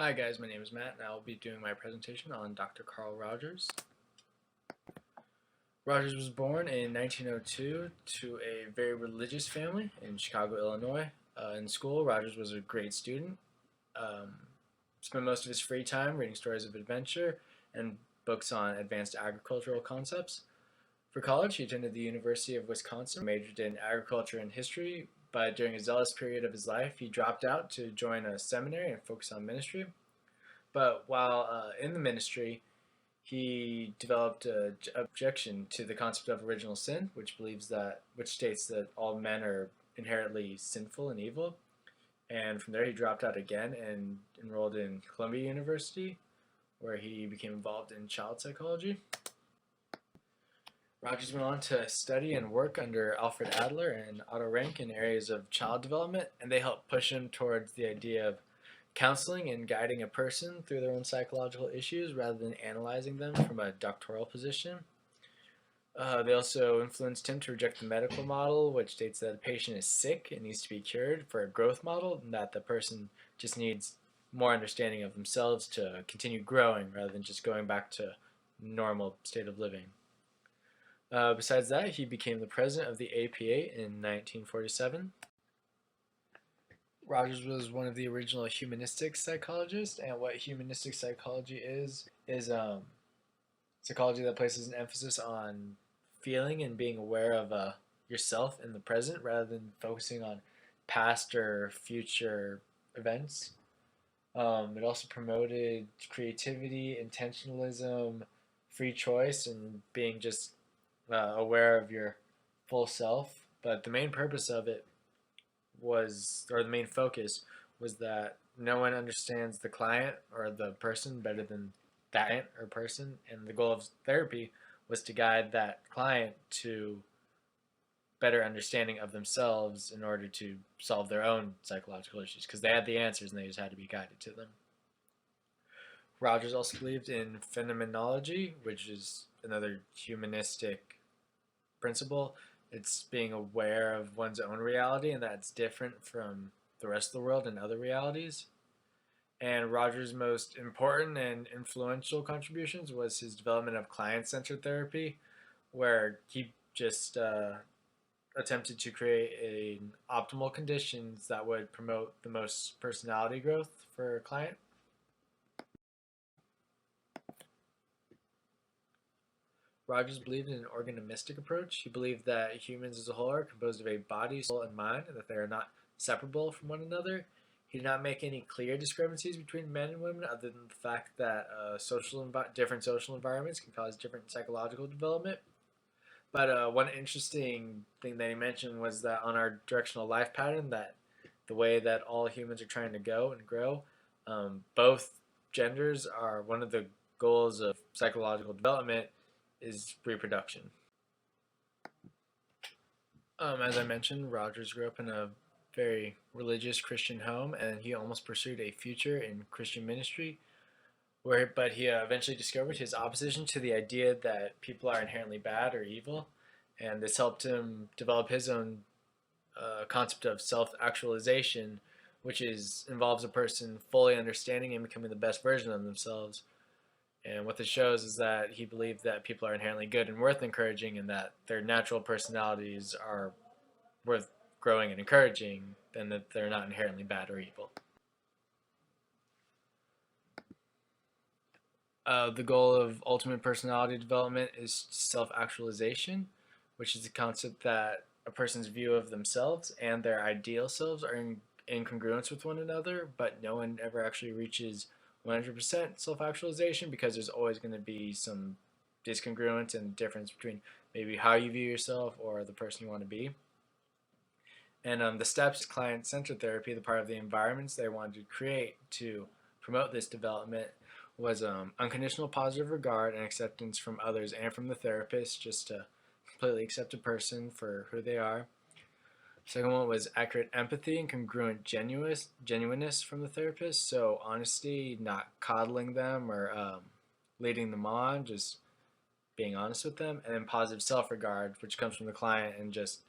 Hi guys, my name is Matt and I will be doing my presentation on Dr. Carl Rogers. Rogers was born in 1902 to a very religious family in Chicago, Illinois. In school, Rogers was a great student. Um, Spent most of his free time reading stories of adventure and books on advanced agricultural concepts. For college, he attended the University of Wisconsin, majored in agriculture and history, but during a zealous period of his life, he dropped out to join a seminary and focus on ministry. But while in the ministry, he developed an objection to the concept of original sin, which states that all men are inherently sinful and evil. And from there, he dropped out again and enrolled in Columbia University, where he became involved in child psychology. Rogers went on to study and work under Alfred Adler and Otto Rank in areas of child development, and they helped push him towards the idea of counseling and guiding a person through their own psychological issues rather than analyzing them from a doctoral position. They also influenced him to reject the medical model, which states that a patient is sick and needs to be cured, for a growth model, and that the person just needs more understanding of themselves to continue growing rather than just going back to normal state of living. Besides that, he became the president of the APA in 1947. Rogers was one of the original humanistic psychologists, and what humanistic psychology is psychology that places an emphasis on feeling and being aware of yourself in the present rather than focusing on past or future events. It also promoted creativity, intentionalism, free choice, and being just aware of your full self. But the main purpose of it or the main focus was that no one understands the client or the person better than that client or person, and the goal of therapy was to guide that client to better understanding of themselves in order to solve their own psychological issues, because they had the answers and they just had to be guided to them. Rogers also believed in phenomenology, which is another humanistic principle. It's being aware of one's own reality and that it's different from the rest of the world and other realities. And Rogers' most important and influential contributions was his development of client-centered therapy, where he just attempted to create optimal conditions that would promote the most personality growth for a client. Rogers believed in an organistic approach. He believed that humans as a whole are composed of a body, soul, and mind, and that they are not separable from one another. He did not make any clear discrepancies between men and women, other than the fact that different social environments can cause different psychological development. But one interesting thing that he mentioned was that on our directional life pattern, that the way that all humans are trying to go and grow, both genders are one of the goals of psychological development is reproduction. As I mentioned, Rogers grew up in a very religious Christian home, and he almost pursued a future in Christian ministry. But he eventually discovered his opposition to the idea that people are inherently bad or evil, and this helped him develop his own concept of self-actualization, which involves a person fully understanding and becoming the best version of themselves. And what this shows is that he believed that people are inherently good and worth encouraging, and that their natural personalities are worth growing and encouraging, and that they're not inherently bad or evil. The goal of ultimate personality development is self-actualization, which is the concept that a person's view of themselves and their ideal selves are in congruence with one another, but no one ever actually reaches 100% self-actualization, because there's always going to be some discongruence and difference between maybe how you view yourself or the person you want to be. And the steps client-centered therapy, the part of the environments they wanted to create to promote this development, was unconditional positive regard and acceptance from others and from the therapist, just to completely accept a person for who they are. Second one was accurate empathy and congruent genuineness from the therapist. So honesty, not coddling them or leading them on, just being honest with them. And then positive self-regard, which comes from the client and just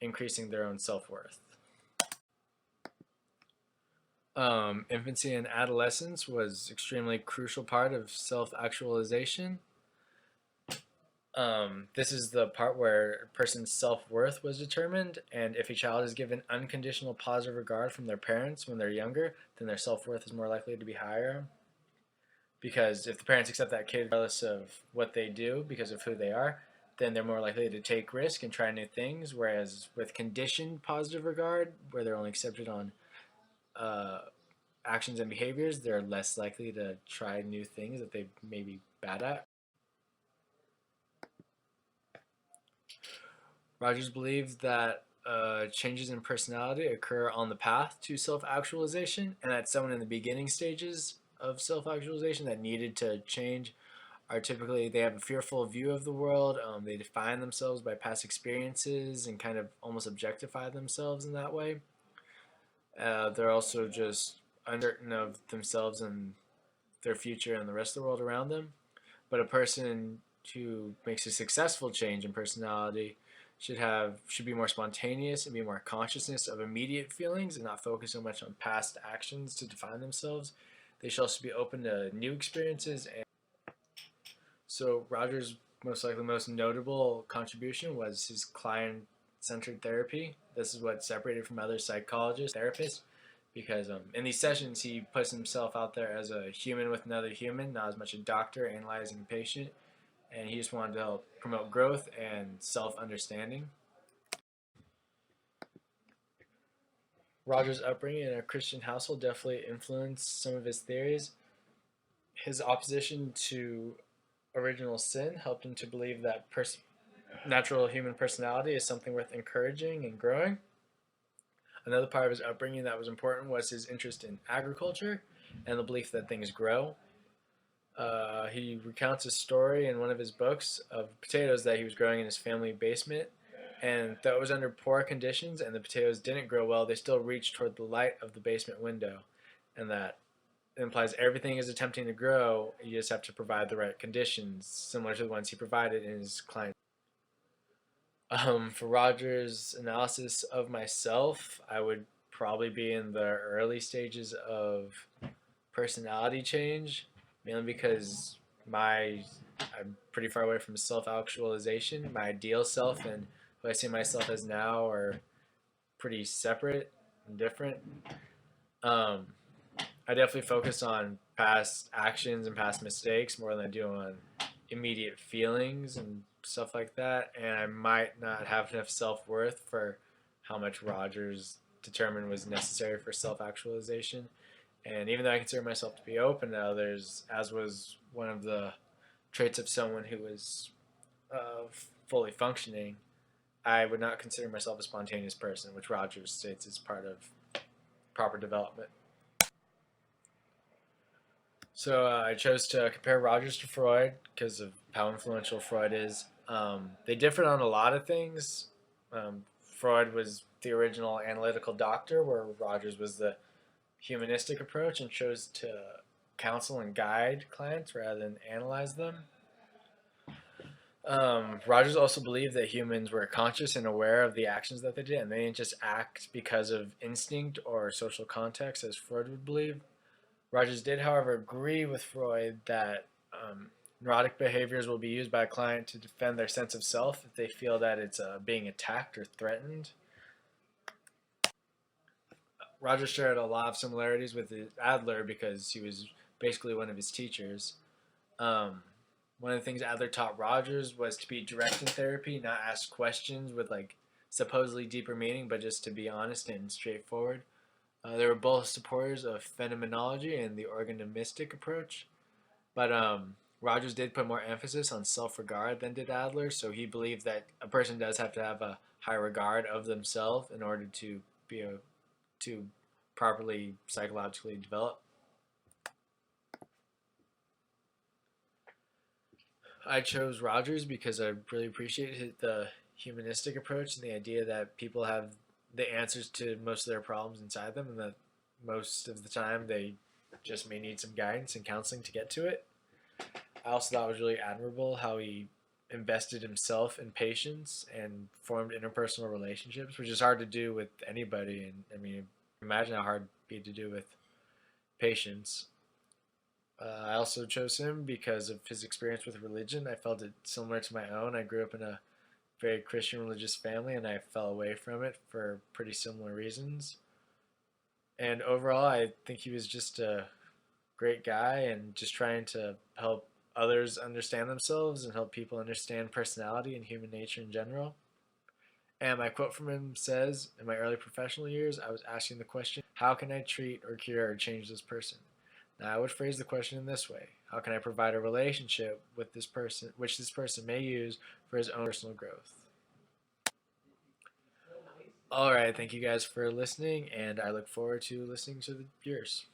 increasing their own self-worth. Infancy and adolescence was extremely crucial part of self-actualization. This is the part where a person's self-worth was determined, and if a child is given unconditional positive regard from their parents when they're younger, then their self-worth is more likely to be higher. Because if the parents accept that kid regardless of what they do because of who they are, then they're more likely to take risk and try new things. Whereas with conditioned positive regard, where they're only accepted on uh, actions and behaviors, they're less likely to try new things that they may be bad at. Rogers believed that changes in personality occur on the path to self actualization, and that someone in the beginning stages of self actualization that needed to change are typically they have a fearful view of the world. They define themselves by past experiences and kind of almost objectify themselves in that way. They're also just uncertain of themselves and their future and the rest of the world around them. But a person who makes a successful change in personality should be more spontaneous and be more consciousness of immediate feelings and not focus so much on past actions to define themselves. They should also be open to new experiences. And so Rogers' most notable contribution was his client-centered therapy. This is what separated from other psychologists, therapists, because in these sessions he puts himself out there as a human with another human, not as much a doctor analyzing a patient, and he just wanted to help promote growth and self-understanding. Rogers' upbringing in a Christian household definitely influenced some of his theories. His opposition to original sin helped him to believe that natural human personality is something worth encouraging and growing. Another part of his upbringing that was important was his interest in agriculture and the belief that things grow. He recounts a story in one of his books of potatoes that he was growing in his family basement. And though it was under poor conditions and the potatoes didn't grow well, they still reached toward the light of the basement window. And that implies everything is attempting to grow, you just have to provide the right conditions, similar to the ones he provided in his client. For Rogers' analysis of myself, I would probably be in the early stages of personality change, mainly because I'm pretty far away from self-actualization. My ideal self and who I see myself as now are pretty separate and different. Um, I definitely focus on past actions and past mistakes more than I do on immediate feelings and stuff like that. And I might not have enough self worth for how much Rogers determined was necessary for self actualization. And even though I consider myself to be open to others, as was one of the traits of someone who was uh, fully functioning, I would not consider myself a spontaneous person, which Rogers states is part of proper development. So I chose to compare Rogers to Freud because of how influential Freud is. They differed on a lot of things. Freud was the original analytical doctor, where Rogers was the humanistic approach and chose to counsel and guide clients rather than analyze them. Rogers also believed that humans were conscious and aware of the actions that they did, and they didn't just act because of instinct or social context, as Freud would believe. Rogers did, however, agree with Freud that neurotic behaviors will be used by a client to defend their sense of self if they feel that it's being attacked or threatened. Rogers shared a lot of similarities with Adler because he was basically one of his teachers. Um, One of the things Adler taught Rogers was to be direct in therapy, not ask questions with like supposedly deeper meaning, but just to be honest and straightforward. They were both supporters of phenomenology and the organistic approach, but Rogers did put more emphasis on self-regard than did Adler, so he believed that a person does have to have a high regard of themselves in order to be to properly psychologically develop. I chose Rogers because I really appreciate the humanistic approach and the idea that people have the answers to most of their problems inside them, and that most of the time they just may need some guidance and counseling to get to it. I also thought it was really admirable how he invested himself in patience and formed interpersonal relationships, which is hard to do with anybody. And I mean, imagine how hard it'd be to do with patience. I also chose him because of his experience with religion. I felt it similar to my own. I grew up in a very Christian religious family and I fell away from it for pretty similar reasons. And overall, I think he was just a great guy and just trying to help others understand themselves and help people understand personality and human nature in general. And my quote from him says, in my early professional years, I was asking the question, how can I treat or cure or change this person? Now, I would phrase the question in this way: how can I provide a relationship with this person, which this person may use for his own personal growth? All right, thank you guys for listening, and I look forward to listening to yours.